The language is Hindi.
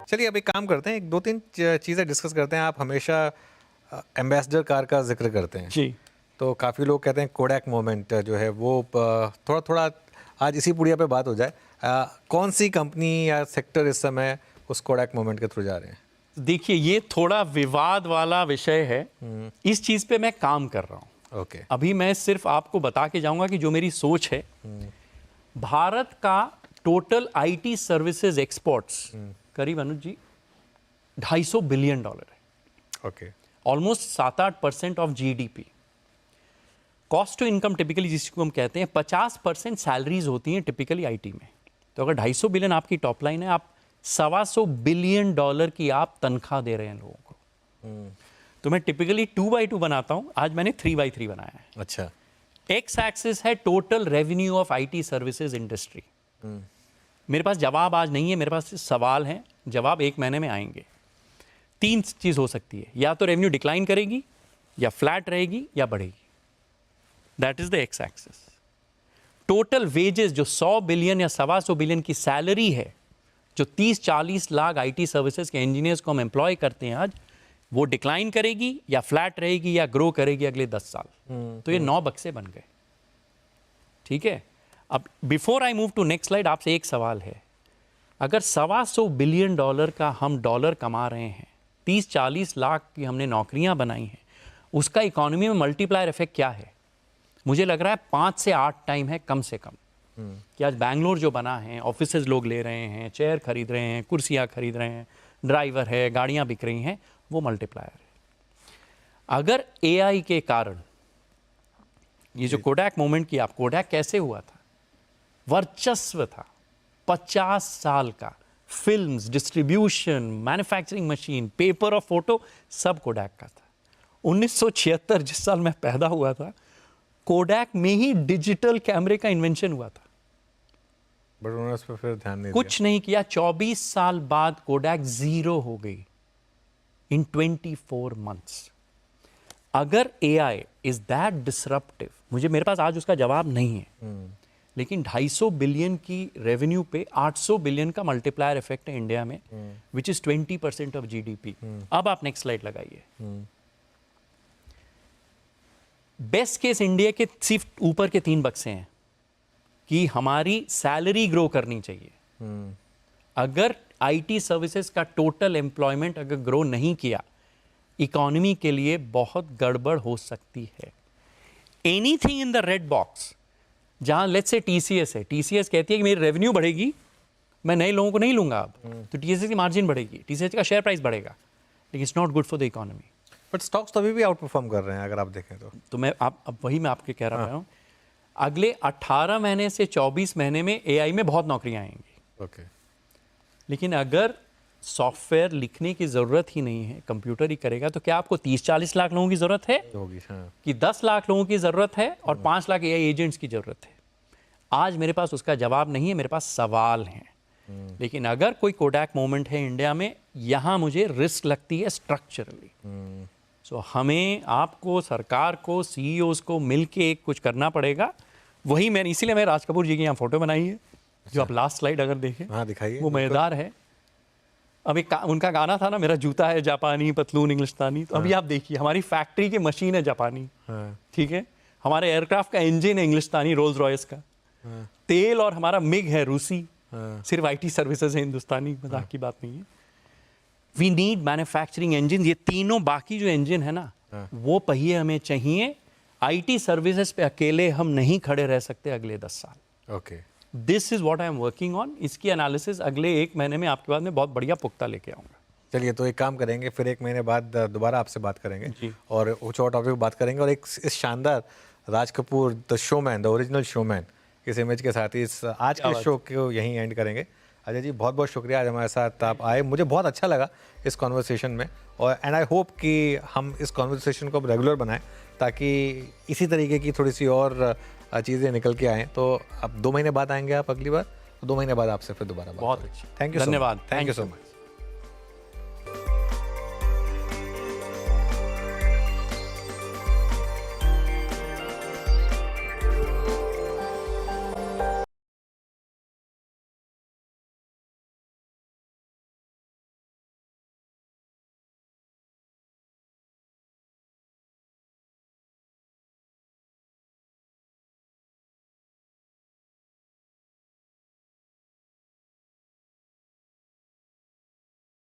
चलिए अब एक काम करते हैं, एक दो तीन चीज़ें डिस्कस करते हैं। आप हमेशा एम्बेसडर कार का जिक्र करते हैं जी। तो काफ़ी लोग कहते हैं कोडैक मोमेंट जो है वो थोड़ा थोड़ा आज इसी पुड़िया पे बात हो जाए। कौन सी कंपनी या सेक्टर इस समय उस कोडैक मोमेंट के थ्रू जा रहे हैं? देखिए, ये थोड़ा विवाद वाला विषय है। इस चीज़ पे मैं काम कर रहा हूँ। ओके। अभी मैं सिर्फ आपको बता के जाऊंगा कि जो मेरी सोच है, भारत का टोटल आईटी सर्विसेज एक्सपोर्ट्स करीब अनुज जी $250 बिलियन है। Okay. Almost 7-8% of GDP. Cost to income typically जिसको हम कहते हैं 50% सैलरीज होती हैं टिपिकली आईटी में। तो अगर 250 बिलियन आपकी टॉप लाइन है, आप $125 बिलियन की आप तनख्वाह दे रहे हैं लोगों को। तो मैं टिपिकली 2x2 बनाता हूं, आज मैंने 3x3 बनाया है। अच्छा। एक्स एक्सिस है total revenue of IT services industry. मेरे पास जवाब आज नहीं है, मेरे पास सवाल है, जवाब 1 महीने में आएंगे। 3 चीज हो सकती है, या तो रेवेन्यू डिक्लाइन करेगी, या फ्लैट रहेगी, या बढ़ेगी। That is the x axis. Total wages जो 100 बिलियन या 125 बिलियन की सैलरी है, जो 30-40 लाख आईटी सर्विसेज के इंजीनियर्स को हम एम्प्लॉय करते हैं आज, वो डिक्लाइन करेगी या फ्लैट रहेगी या ग्रो करेगी अगले 10 साल। तो ये 9 बक्से बन गए। ठीक है। अब before I move to next slide, आपसे एक सवाल है। अगर $125 बिलियन का हम डॉलर कमा रहे हैं, 30-40 लाख की हमने नौकरियां बनाई हैं, उसका इकोनॉमी में मल्टीप्लायर इफेक्ट क्या है? मुझे लग रहा है 5 से 8 टाइम है कम से कम। कि आज बैंगलोर जो बना है, ऑफिसेज लोग ले रहे हैं, चेयर खरीद रहे हैं, कुर्सियां खरीद रहे हैं, ड्राइवर है, गाड़ियां बिक रही हैं, वो मल्टीप्लायर है। अगर एआई के कारण ये जो कोडैक मोमेंट की, आप कोडैक कैसे हुआ था? वर्चस्व था 50 साल का। Films, distribution, manufacturing machine, paper और फोटो सब कोडैक का था। 1976 जिस साल मैं पैदा हुआ था, कोडैक में ही डिजिटल कैमरे का इन्वेंशन हुआ था। बट उन्होंने उस पर फिर ध्यान नहीं कुछ नहीं किया। 24 साल बाद कोडैक जीरो हो गई इन 24 मंथ्स। अगर एआई इज दैट डिसरप्टिव, मेरे पास आज उसका जवाब नहीं है, लेकिन 250 बिलियन की रेवेन्यू पे 800 बिलियन का मल्टीप्लायर इफेक्ट है इंडिया में, विच इज 20% ऑफ जीडीपी। अब आप नेक्स्ट स्लाइड लगाइए। बेस्ट केस इंडिया के सिर्फ ऊपर के 3 बक्से हैं कि हमारी सैलरी ग्रो करनी चाहिए। अगर आईटी सर्विसेज का टोटल एम्प्लॉयमेंट अगर ग्रो नहीं किया, इकोनॉमी के लिए बहुत गड़बड़ हो सकती है। Anything in the red box, जहां लेट्स से टीसीएस है, टीसीएस कहती है कि मेरी रेवेन्यू बढ़ेगी, मैं नए लोगों को नहीं लूंगा अब, तो टीसीएस की मार्जिन बढ़ेगी, टीसीएस का शेयर प्राइस बढ़ेगा, लेकिन it's not good for the economy. But stocks तो अभी भी आउट परफॉर्म कर रहे हैं अगर आप देखें तो मैं अब वही मैं आपके कह रहा हूँ, अगले 18 महीने से 24 महीने में एआई में बहुत नौकरियां आएंगी। ओके। लेकिन अगर सॉफ्टवेयर लिखने की जरूरत ही नहीं है, कंप्यूटर ही करेगा, तो क्या आपको 30-40 लाख लोगों की जरूरत है होगी? हाँ। कि 10 लाख लोगों की जरूरत है और 5 लाख एआई एजेंट्स की जरूरत है? आज मेरे पास उसका जवाब नहीं है, मेरे पास सवाल हैं। लेकिन अगर कोई कोडैक मोमेंट है इंडिया में, यहां मुझे रिस्क लगती है स्ट्रक्चरली। सो हमें, आपको, सरकार को, सीईओज को मिलके कुछ करना पड़ेगा। वही मैंने, इसीलिए मैं राज कपूर जी की यहाँ फोटो बनाई है। जो आप लास्ट स्लाइड अगर देखें, हाँ दिखाइए, वो मजेदार है। अब एक उनका गाना था ना, मेरा जूता है जापानी, पतलून इंग्लिस्तानी। तो अभी आप देखिए, हमारी फैक्ट्री की मशीन है जापानी। ठीक है। हमारे एयरक्राफ्ट का इंजन है इंग्लिस्तानी, रोल्स रॉयस का। तेल और हमारा मिग है रूसी। सिर्फ आईटी सर्विसेज है हिंदुस्तानी, मजाक की बात नहीं है। We need manufacturing engine. ये तीनों बाकी जो इंजन है ना, वो पहिए हमें चाहिए। आईटी सर्विसेज पे अकेले हम नहीं खड़े रह सकते अगले 10 साल। Okay. This is what I am working on. इसकी एनालिसिस अगले 1 महीने में आपके बाद में बहुत बढ़िया पुख्ता लेके आऊंगा। चलिए, तो एक काम करेंगे, फिर 1 महीने बाद दोबारा आपसे बात करेंगे जी। और कुछ और टॉपिक पर बात करेंगे। और एक इस शानदार Raj Kapoor the showman, the original showman, इस इमेज के साथ ही इस आज के शो को यहीं एंड करेंगे। अजय जी, बहुत बहुत शुक्रिया आज हमारे साथ आप आए। मुझे बहुत अच्छा लगा इस कॉन्वर्सेशन में, और एंड आई होप कि हम इस कॉन्वर्सेशन को अब रेगुलर बनाएं, ताकि इसी तरीके की थोड़ी सी और चीज़ें निकल के आएँ। तो अब 2 महीने बाद आएंगे आप अगली बार, तो 2 महीने बाद आपसे फिर दोबारा बात। बहुत अच्छी, थैंक यू, धन्यवाद, थैंक यू सो मच।